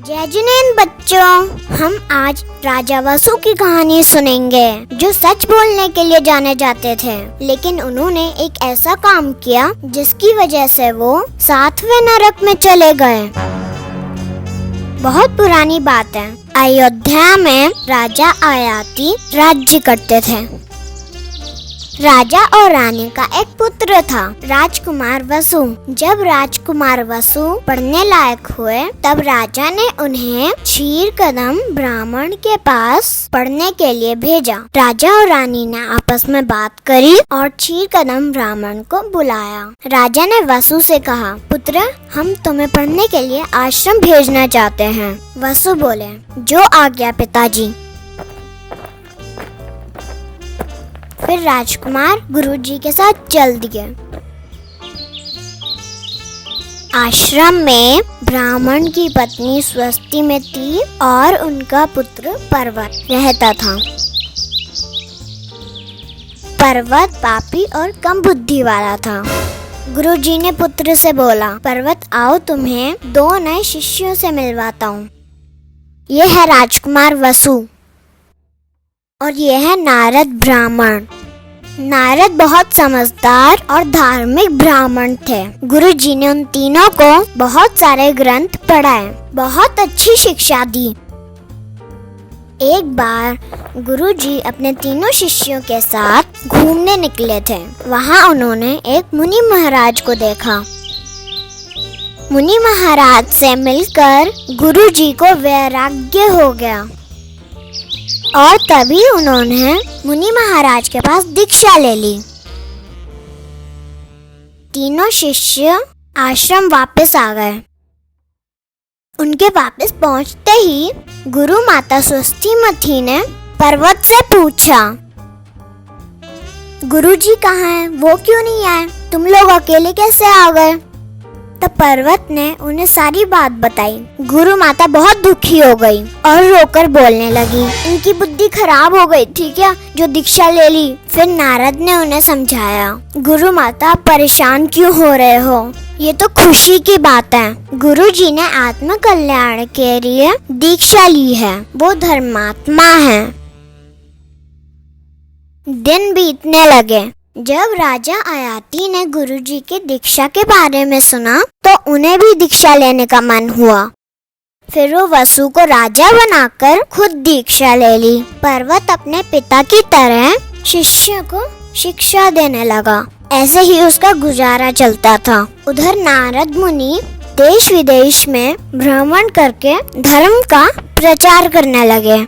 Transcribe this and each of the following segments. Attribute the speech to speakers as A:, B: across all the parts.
A: जय जिनेंद्र बच्चों, हम आज राजा वसु की कहानी सुनेंगे जो सच बोलने के लिए जाने जाते थे, लेकिन उन्होंने एक ऐसा काम किया जिसकी वजह से वो 7वें नरक में चले गए। बहुत पुरानी बात है। अयोध्या में राजा आयाति राज्य करते थे। राजा और रानी का एक पुत्र था, राजकुमार वसु। जब राजकुमार वसु पढ़ने लायक हुए, तब राजा ने उन्हें क्षीरकदम ब्राह्मण के पास पढ़ने के लिए भेजा। राजा और रानी ने आपस में बात करी और क्षीरकदम ब्राह्मण को बुलाया। राजा ने वसु से कहा, पुत्र, हम तुम्हें पढ़ने के लिए आश्रम भेजना चाहते हैं। वसु बोले, जो आज्ञा पिताजी। फिर राजकुमार गुरुजी के साथ चल दिए। आश्रम में ब्राह्मण की पत्नी स्वस्ति में थी और उनका पुत्र पर्वत रहता था। पर्वत पापी और कम बुद्धि वाला था। गुरुजी ने पुत्र से बोला, पर्वत, आओ तुम्हें 2 नए शिष्यों से मिलवाता हूँ। ये है राजकुमार वसु और ये है नारद ब्राह्मण। नारद बहुत समझदार और धार्मिक ब्राह्मण थे। गुरुजी ने उन तीनों को बहुत सारे ग्रंथ पढ़ाए, बहुत अच्छी शिक्षा दी। एक बार गुरुजी अपने तीनों शिष्यों के साथ घूमने निकले थे। वहाँ उन्होंने एक मुनि महाराज को देखा। मुनि महाराज से मिलकर गुरुजी को वैराग्य हो गया और तभी उन्होंने मुनि महाराज के पास दीक्षा ले ली। तीनों शिष्य आश्रम वापस आ गए। उनके वापस पहुंचते ही गुरु माता स्वस्तिमती ने पर्वत से पूछा, गुरुजी कहाँ हैं? वो क्यों नहीं आए? तुम लोग अकेले कैसे आ गए? तब पर्वत ने उन्हें सारी बात बताई। गुरु माता बहुत दुखी हो गई और रोकर बोलने लगी, इनकी बुद्धि खराब हो गई थी क्या, जो दीक्षा ले ली? फिर नारद ने उन्हें समझाया, गुरु माता, परेशान क्यों हो रहे हो? ये तो खुशी की बात है। गुरुजी ने आत्म कल्याण के लिए दीक्षा ली है। वो धर्मात्मा है। दिन बीतने लगे। जब राजा आयाति ने गुरुजी की दीक्षा के बारे में सुना, तो उन्हें भी दीक्षा लेने का मन हुआ। फिर वो वसु को राजा बनाकर खुद दीक्षा ले ली। पर्वत अपने पिता की तरह शिष्य को शिक्षा देने लगा। ऐसे ही उसका गुजारा चलता था। उधर नारद मुनि देश विदेश में भ्रमण करके धर्म का प्रचार करने लगे।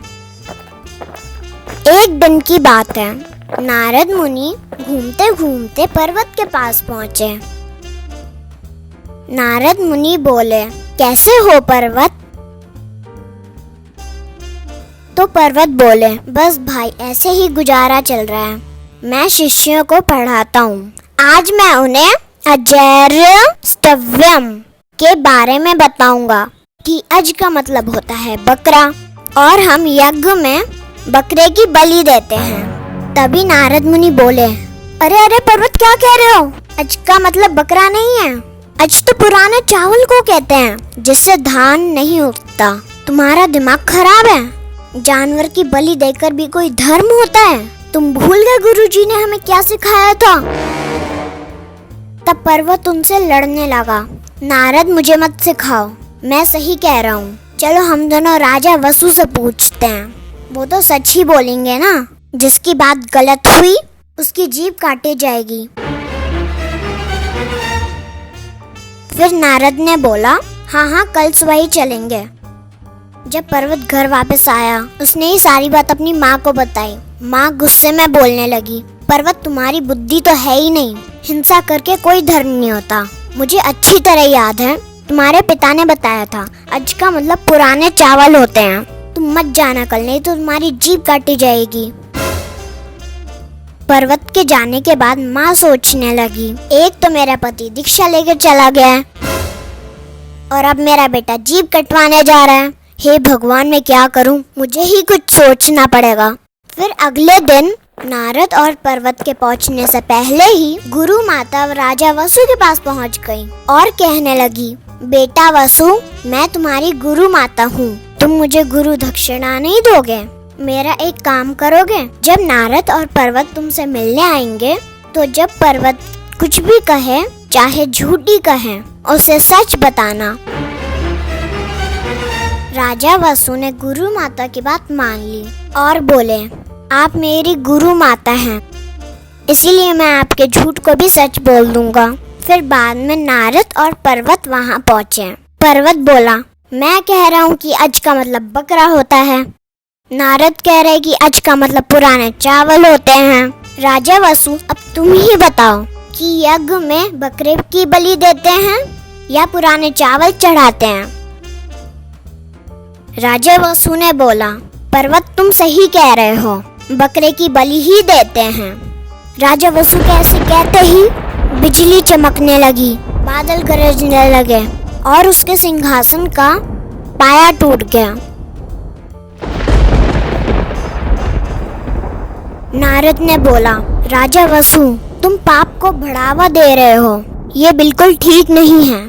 A: एक दिन की बात है। नारद मुनि घूमते घूमते पर्वत के पास पहुँचे। नारद मुनि बोले, कैसे हो पर्वत? तो पर्वत बोले, बस भाई, ऐसे ही गुजारा चल रहा है। मैं शिष्यों को पढ़ाता हूँ। आज मैं उन्हें अजर्य स्तव्यम के बारे में बताऊंगा कि अज का मतलब होता है बकरा, और हम यज्ञ में बकरे की बलि देते हैं। तभी नारद मुनि बोले, अरे अरे पर्वत, क्या कह रहे हो? अज का मतलब बकरा नहीं है। अज तो पुराने चावल को कहते हैं जिससे धान नहीं उगता। तुम्हारा दिमाग खराब है। जानवर की बलि देकर भी कोई धर्म होता है? तुम भूल गए गुरुजी ने हमें क्या सिखाया था? तब पर्वत उनसे लड़ने लगा। नारद, मुझे मत सिखाओ, मैं सही कह रहा हूँ। चलो हम दोनों राजा वसु से पूछते हैं। वो तो सच ही बोलेंगे ना। जिसकी बात गलत हुई उसकी जीभ काटी जाएगी। फिर नारद ने बोला, हाँ हाँ, कल सुबह ही चलेंगे। जब पर्वत घर वापस आया, उसने ही सारी बात अपनी माँ को बताई। माँ गुस्से में बोलने लगी, पर्वत, तुम्हारी बुद्धि तो है ही नहीं। हिंसा करके कोई धर्म नहीं होता। मुझे अच्छी तरह याद है, तुम्हारे पिता ने बताया था, अज का मतलब पुराने चावल होते हैं। तुम मत जाना कल, नहीं तो तुम्हारी जीभ काटी जाएगी। पर्वत के जाने के बाद माँ सोचने लगी, एक तो मेरा पति दीक्षा लेकर चला गया है और अब मेरा बेटा जीभ कटवाने जा रहा है। हे भगवान, मैं क्या करूं? मुझे ही कुछ सोचना पड़ेगा। फिर अगले दिन नारद और पर्वत के पहुंचने से पहले ही गुरु माता राजा वसु के पास पहुंच गई और कहने लगी, बेटा वसु, मैं तुम्हारी गुरु माता हूँ। तुम मुझे गुरु दक्षिणा नहीं दोगे? मेरा एक काम करोगे? जब नारद और पर्वत तुमसे मिलने आएंगे तो जब पर्वत कुछ भी कहे, चाहे झूठी कहे, उसे सच बताना। राजा वसु ने गुरु माता की बात मान ली और बोले, आप मेरी गुरु माता हैं, इसीलिए मैं आपके झूठ को भी सच बोल दूंगा। फिर बाद में नारद और पर्वत वहाँ पहुँचे। पर्वत बोला, मैं कह रहा हूँ कि अज का मतलब बकरा होता है। नारद कह रहे कि अज का मतलब पुराने चावल होते हैं। राजा वसु, अब तुम ही बताओ कि यज्ञ में बकरे की बलि देते हैं या पुराने चावल चढ़ाते हैं? राजा वसु ने बोला, पर्वत तुम सही कह रहे हो, बकरे की बलि ही देते हैं। राजा वसु के ऐसे कहते ही बिजली चमकने लगी, बादल गरजने लगे और उसके सिंहासन का पाया टूट गया। नारद ने बोला, राजा वसु, तुम पाप को बढ़ावा दे रहे हो, ये बिल्कुल ठीक नहीं है।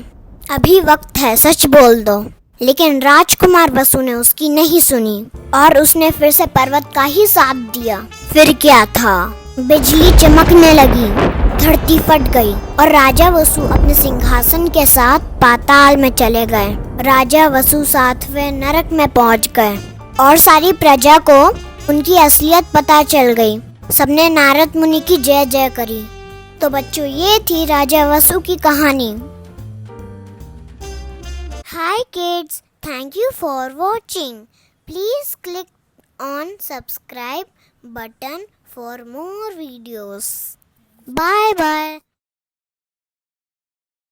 A: अभी वक्त है, सच बोल दो। लेकिन राजकुमार वसु ने उसकी नहीं सुनी और उसने फिर से पर्वत का ही साथ दिया। फिर क्या था, बिजली चमकने लगी, धरती फट गई और राजा वसु अपने सिंहासन के साथ पाताल में चले गए। राजा वसु 7वें नरक में पहुंच गए और सारी प्रजा को उनकी असलियत पता चल गई। सबने नारद मुनि की जय जय करी। तो बच्चों, ये थी राजा वसु की कहानी। Hi kids, thank you for watching. Please click on subscribe button for more videos. Bye bye.